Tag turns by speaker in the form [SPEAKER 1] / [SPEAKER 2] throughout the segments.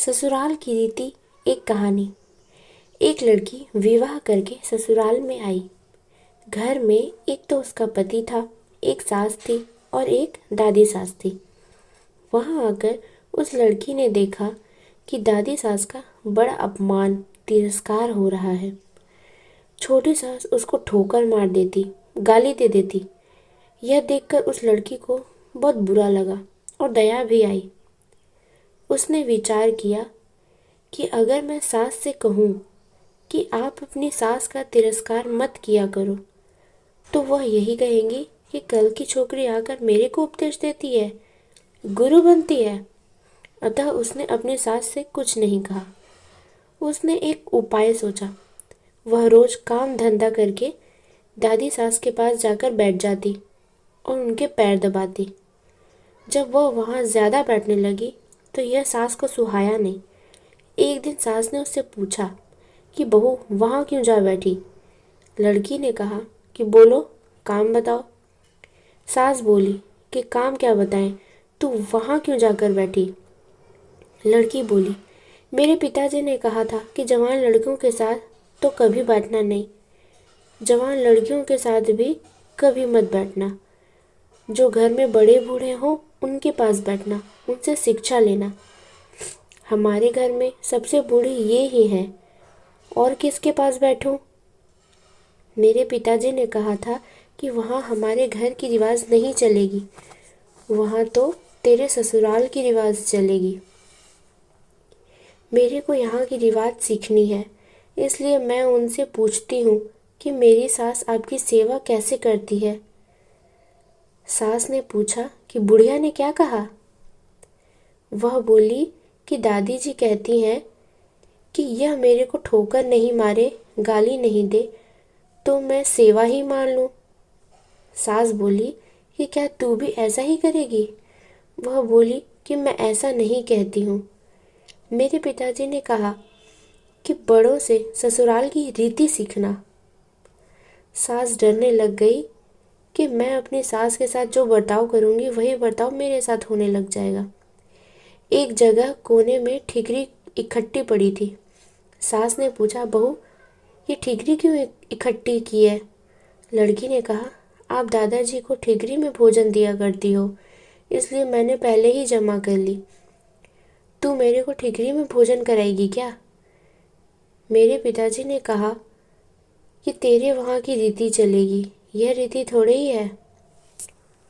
[SPEAKER 1] ससुराल की रीति। एक कहानी। एक लड़की विवाह करके ससुराल में आई। घर में एक तो उसका पति था, एक सास थी और एक दादी सास थी। वहां आकर उस लड़की ने देखा कि दादी सास का बड़ा अपमान तिरस्कार हो रहा है। छोटी सास उसको ठोकर मार देती, गाली दे देती। यह देखकर उस लड़की को बहुत बुरा लगा और दया भी आई। उसने विचार किया कि अगर मैं सास से कहूँ कि आप अपनी सास का तिरस्कार मत किया करो, तो वह यही कहेंगी कि कल की छोकरी आकर मेरे को उपदेश देती है, गुरु बनती है। अतः उसने अपनी सास से कुछ नहीं कहा। उसने एक उपाय सोचा। वह रोज काम धंधा करके दादी सास के पास जाकर बैठ जाती और उनके पैर दबाती। जब वह वहाँ ज़्यादा बैठने लगी तो यह सास को सुहाया नहीं। एक दिन सास ने उससे पूछा कि बहू वहाँ क्यों जा बैठी। लड़की ने कहा कि बोलो, काम बताओ। सास बोली कि काम क्या बताएं, तू वहाँ क्यों जाकर बैठी। लड़की बोली, मेरे पिताजी ने कहा था कि जवान लड़कियों के साथ तो कभी बैठना नहीं, जवान लड़कियों के साथ भी कभी मत बैठना। जो घर में बड़े बूढ़े हों उनके पास बैठना, उनसे शिक्षा लेना। हमारे घर में सबसे बूढ़ी ये ही हैं, और किसके पास बैठूं? मेरे पिताजी ने कहा था कि वहाँ हमारे घर की रिवाज नहीं चलेगी, वहाँ तो तेरे ससुराल की रिवाज चलेगी। मेरे को यहाँ की रिवाज सीखनी है, इसलिए मैं उनसे पूछती हूँ कि मेरी सास आपकी सेवा कैसे करती है। सास ने पूछा कि बुढ़िया ने क्या कहा। वह बोली कि दादी जी कहती हैं कि यह मेरे को ठोकर नहीं मारे, गाली नहीं दे, तो मैं सेवा ही मान लूँ। सास बोली कि क्या तू भी ऐसा ही करेगी। वह बोली कि मैं ऐसा नहीं कहती हूँ। मेरे पिताजी ने कहा कि बड़ों से ससुराल की रीति सीखना। सास डरने लग गई कि मैं अपनी सास के साथ जो बर्ताव करूँगी वही बर्ताव मेरे साथ होने लग जाएगा। एक जगह कोने में ठीकरी इकट्ठी पड़ी थी। सास ने पूछा, बहू ये ठीकरी क्यों इकट्ठी की है। लड़की ने कहा, आप दादाजी को ठीकरी में भोजन दिया करती हो, इसलिए मैंने पहले ही जमा कर ली। तू मेरे को ठीकरी में भोजन कराएगी क्या। मेरे पिताजी ने कहा कि तेरे वहाँ की रीति चलेगी, यह रीति थोड़ी ही है।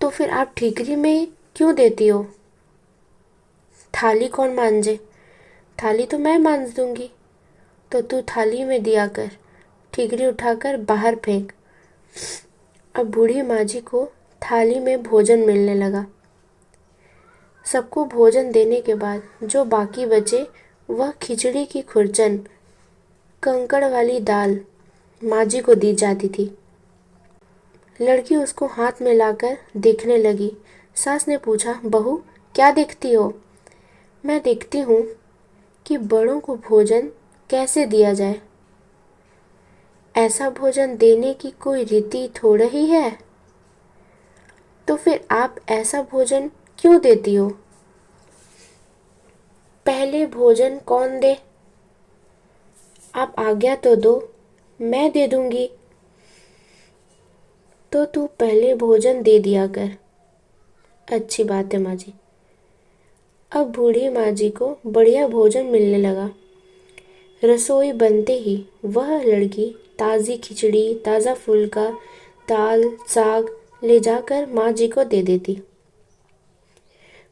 [SPEAKER 1] तो फिर आप ठीकरी में क्यों देती हो। थाली कौन मांजे। थाली तो मैं मांज दूंगी। तो तू थाली में दिया कर, ठीकरी उठाकर बाहर फेंक। अब बूढ़ी माँ जी को थाली में भोजन मिलने लगा। सबको भोजन देने के बाद जो बाकी बचे वह खिचड़ी की खुरचन, कंकड़ वाली दाल माँ जी को दी जाती थी। लड़की उसको हाथ में लाकर देखने लगी। सास ने पूछा, बहू क्या देखती हो। मैं देखती हूँ कि बड़ों को भोजन कैसे दिया जाए। ऐसा भोजन देने की कोई रीति थोड़ा ही है। तो फिर आप ऐसा भोजन क्यों देती हो। पहले भोजन कौन दे। आप आज्ञा तो दो, मैं दे दूंगी। तो तू पहले भोजन दे दिया कर। अच्छी बात है माँ जी। अब बूढ़ी माँ जी को बढ़िया भोजन मिलने लगा। रसोई बनते ही वह लड़की ताज़ी खिचड़ी, ताज़ा फुल्का, दाल, साग ले जाकर माँ जी को दे देती।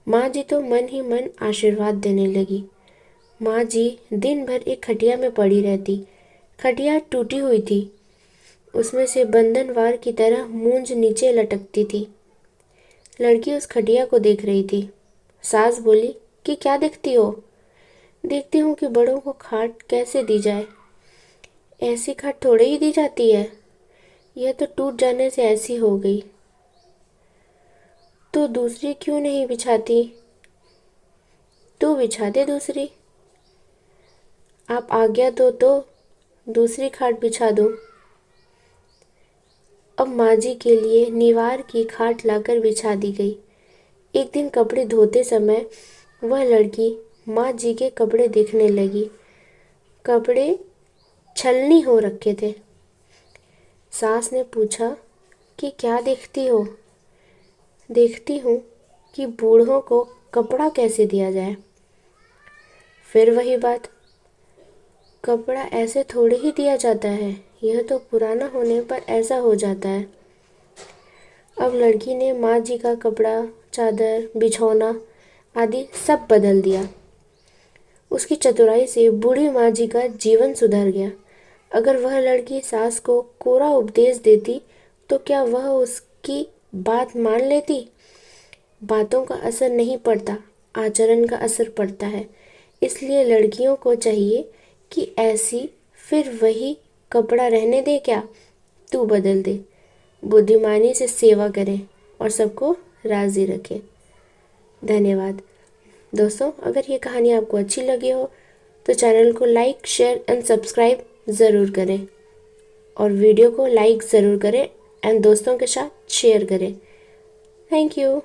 [SPEAKER 1] माँ जी तो मन ही मन आशीर्वाद देने लगी। माँ जी दिन भर एक खटिया में पड़ी रहती। खटिया टूटी हुई थी, उसमें से बंधनवार की तरह मूंज नीचे लटकती थी। लड़की उस खटिया को देख रही थी। सास बोली कि क्या देखती हो। देखती हूँ कि बड़ों को खाट कैसे दी जाए। ऐसी खाट थोड़े ही दी जाती है, यह तो टूट जाने से ऐसी हो गई। तो दूसरी क्यों नहीं बिछाती। तू बिछा दे दूसरी। आप आज्ञा दो तो दूसरी खाट बिछा दो। अब माँ जी के लिए निवार की खाट लाकर बिछा दी गई। एक दिन कपड़े धोते समय वह लड़की माँ जी के कपड़े देखने लगी। कपड़े छलनी हो रखे थे। सास ने पूछा कि क्या देखती हो? देखती हूँ कि बूढ़ों को कपड़ा कैसे दिया जाए। फिर वही बात, कपड़ा ऐसे थोड़े ही दिया जाता है, यह तो पुराना होने पर ऐसा हो जाता है। अब लड़की ने माँ जी का कपड़ा, चादर, बिछौना आदि सब बदल दिया। उसकी चतुराई से बूढ़ी माँ जी का जीवन सुधर गया। अगर वह लड़की सास को कोरा उपदेश देती तो क्या वह उसकी बात मान लेती? बातों का असर नहीं पड़ता, आचरण का असर पड़ता है। इसलिए लड़कियों को चाहिए कि ऐसी फिर वही कपड़ा रहने दे, क्या तू बदल दे, बुद्धिमानी से सेवा करें और सबको राज़ी रखें। धन्यवाद दोस्तों। अगर ये कहानी आपको अच्छी लगी हो तो चैनल को लाइक, शेयर एंड सब्सक्राइब ज़रूर करें और वीडियो को लाइक ज़रूर करें एंड दोस्तों के साथ शेयर करें। Thank you.